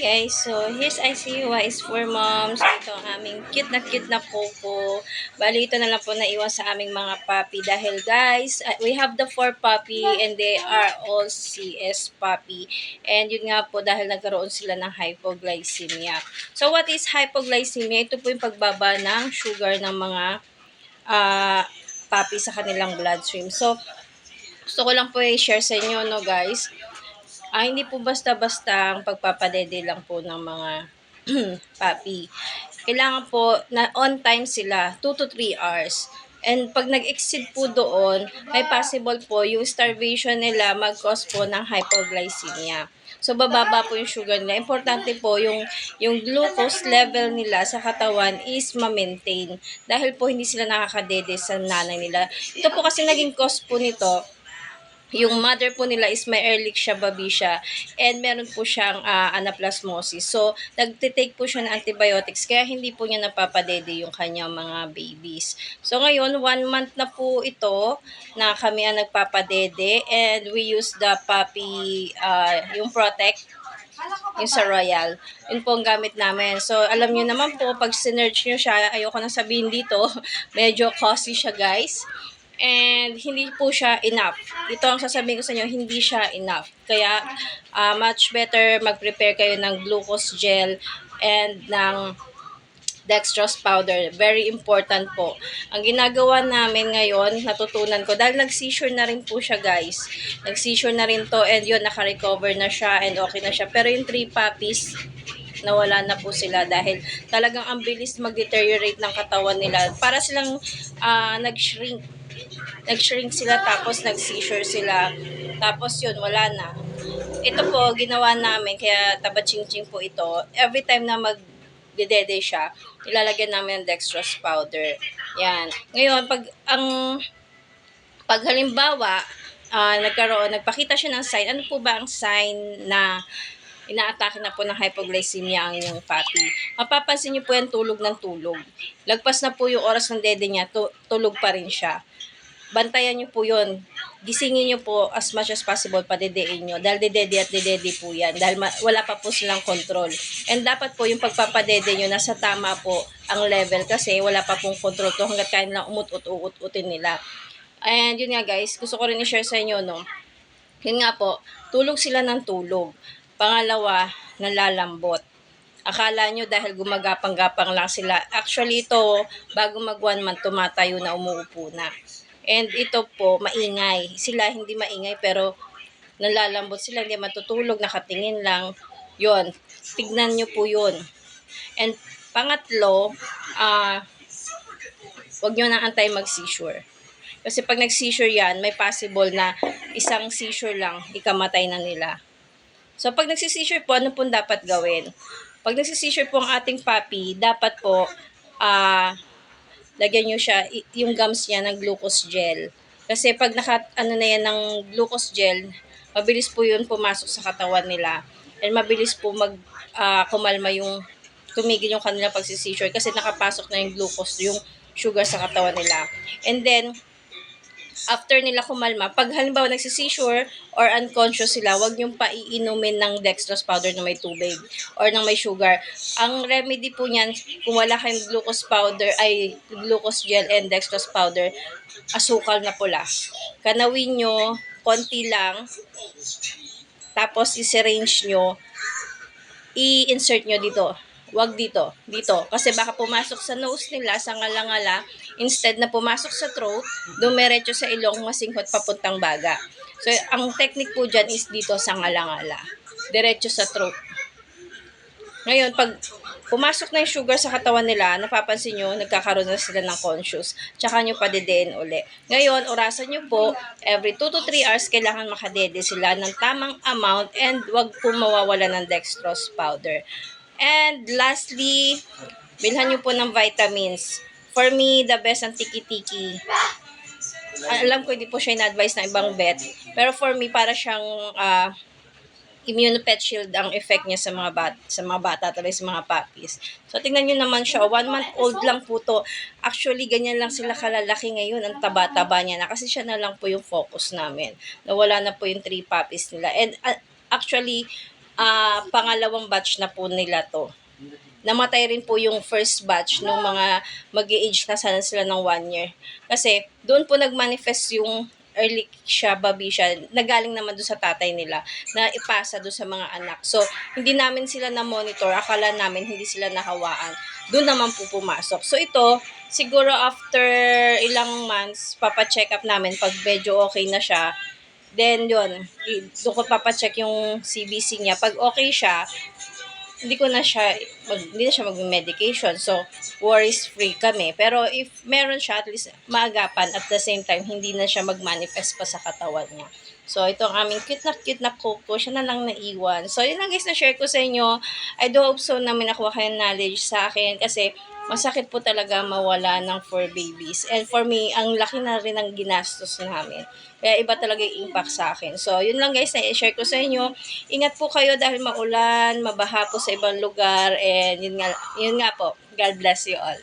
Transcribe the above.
Guys, so here's ICUY is for moms. Ito ang aming cute na Coco. Bali, ito na lang po naiwan sa aming mga puppy. Dahil guys, we have the 4 puppy and they are all CS puppy. And yun nga po dahil nagkaroon sila ng hypoglycemia. So what is hypoglycemia? Ito po yung pagbaba ng sugar ng mga puppy sa kanilang bloodstream. So, gusto ko lang po i-share sa inyo, no guys. Hindi po basta-basta ang pagpapadede lang po ng mga puppy. Kailangan po na on time sila, 2 to 3 hours. And pag nag-exceed po doon, may possible po yung starvation nila mag-cause po ng hypoglycemia. So, bababa po yung sugar nila. Importante po yung glucose level nila sa katawan is ma-maintain. Dahil po hindi sila nakakadede sa nanay nila. Ito po kasi naging cause po nito, yung mother po nila is may Ehrlichia babesia and meron po siyang anaplasmosis. So, nagtitake po siya ng antibiotics kaya hindi po niya napapadede yung kanyang mga babies. So, ngayon, 1 month na po ito na kami ang nagpapadede and we use the puppy, yung Protect, yung sa Royal. Yun po ang gamit namin. So, alam nyo naman po, pag sinerge nyo siya, ayoko nang sabihin dito, medyo costly siya guys. And hindi po siya enough. Ito ang sasabihin ko sa inyo, hindi siya enough. Kaya, much better mag-prepare kayo ng glucose gel and ng dextrose powder. Very important po. Ang ginagawa namin ngayon, natutunan ko, dahil nag-seizure na rin po siya guys. Nag-seizure na rin to and yun, naka-recover na siya and okay na siya. Pero yung 3 puppies, nawala na po sila dahil talagang ang bilis mag-deteriorate ng katawan nila. Para silang nag-shrink. Nag-shrink sila tapos nag-seizure sila. Tapos yun, wala na. Ito po, ginawa namin, kaya taba-ching-ching po ito. Every time na mag-dede siya, ilalagyan namin ng dextrose powder. Yan. Ngayon, pag halimbawa, nagpakita siya ng sign, ano po ba ang sign na inaatake na po ng hypoglycemia ang inyong puppy? Mapapansin niyo po yan, tulog ng tulog. Lagpas na po yung oras ng dede niya, tulog pa rin siya. Bantayan niyo po yun. Gisingin niyo po as much as possible, padedein niyo. Dahil dedede at dedede po yan. Dahil wala pa po silang control. And dapat po yung pagpapadede niyo, nasa tama po ang level kasi wala pa pong control to hanggat kaya nilang umut-utin nila. And yun nga guys, gusto ko rin i-share sa inyo, no? Yun nga po, tulog sila ng tulog. Pangalawa, nalalambot. Akala nyo dahil gumagapang-gapang lang sila. Actually ito, bago mag 1 month, tumatayo na, umuupo na. And ito po, maingay. Sila hindi maingay pero nalalambot sila, hindi matutulog, nakatingin lang. Yun, tignan nyo po yun. And pangatlo, wag nyo na antay mag-seizure. Kasi pag nag-seizure yan, may possible na isang seizure lang, ikamatay na nila. So, pag nagsi-seizure po, ano po dapat gawin? Pag nagsi-seizure po ang ating puppy, dapat po, lagyan nyo siya, yung gums niya ng glucose gel. Kasi pag na yan ng glucose gel, mabilis po yun pumasok sa katawan nila. And mabilis po kumalma tumigil yung kanila pagsi-seizure kasi nakapasok na yung glucose, yung sugar sa katawan nila. And then, after nila kumalma, pag halimbawa nagsisisure or unconscious sila, huwag niyong paiinumin ng dextrose powder na may tubig or ng may sugar. Ang remedy po niyan, kung wala kayong glucose gel and dextrose powder, asukal na pula. Kanawin nyo, konti lang, tapos i-syringe nyo, i-insert nyo dito. Wag dito. Kasi baka pumasok sa nose nila, sa ngala-ngala, instead na pumasok sa throat, dumiretso sa ilong, masinghot papuntang baga. So, ang technique po dyan is dito sa ngala-ngala. Diretso sa throat. Ngayon, pag pumasok na yung sugar sa katawan nila, napapansin nyo, nagkakaroon na sila ng conscious. Tsaka nyo padedein uli. Ngayon, orasan nyo po, every 2 to 3 hours, kailangan makadede sila ng tamang amount and wag po mawawala ng dextrose powder. And lastly, bilhan nyo po ng vitamins. For me, the best ang tiki-tiki. Alam ko hindi po siya in-advise ng ibang vet. Pero for me, para siyang immunopet shield ang effect niya sa mga bata, talaga sa mga puppies. So, tingnan nyo naman siya. 1 month old lang po to. Actually, ganyan lang sila kalalaki ngayon. Ang taba-taba niya na. Kasi siya na lang po yung focus namin. Nawala na po yung 3 puppies nila. And actually, pangalawang batch na po nila to. Namatay rin po yung first batch nung mga mag-age na sana sila ng 1 year. Kasi doon po nag-manifest yung early siya, baby siya, nagaling naman doon sa tatay nila na ipasa doon sa mga anak. So, hindi namin sila na-monitor. Akala namin hindi sila nahawaan. Doon naman po pumasok. So, ito, siguro after ilang months, papacheck up namin pag medyo okay na siya. Then, yun, doon ko papacheck yung CBC niya. Pag okay siya, hindi na siya mag-medication. So, worries-free kami. Pero if meron siya, at least maagapan at the same time, hindi na siya mag-manifest pa sa katawan niya. So, ito ang aming cute na Coco. Siya na lang naiwan. So, yun lang guys na share ko sa inyo. I do hope so na may nakuha kayong knowledge sa akin kasi masakit po talaga mawala ng fur babies. And for me, ang laki na rin ng ginastos namin. Kaya iba talaga yung impact sa akin. So, yun lang guys na i-share ko sa inyo. Ingat po kayo dahil maulan, mabaha po sa ibang lugar, and yun nga po. God bless you all.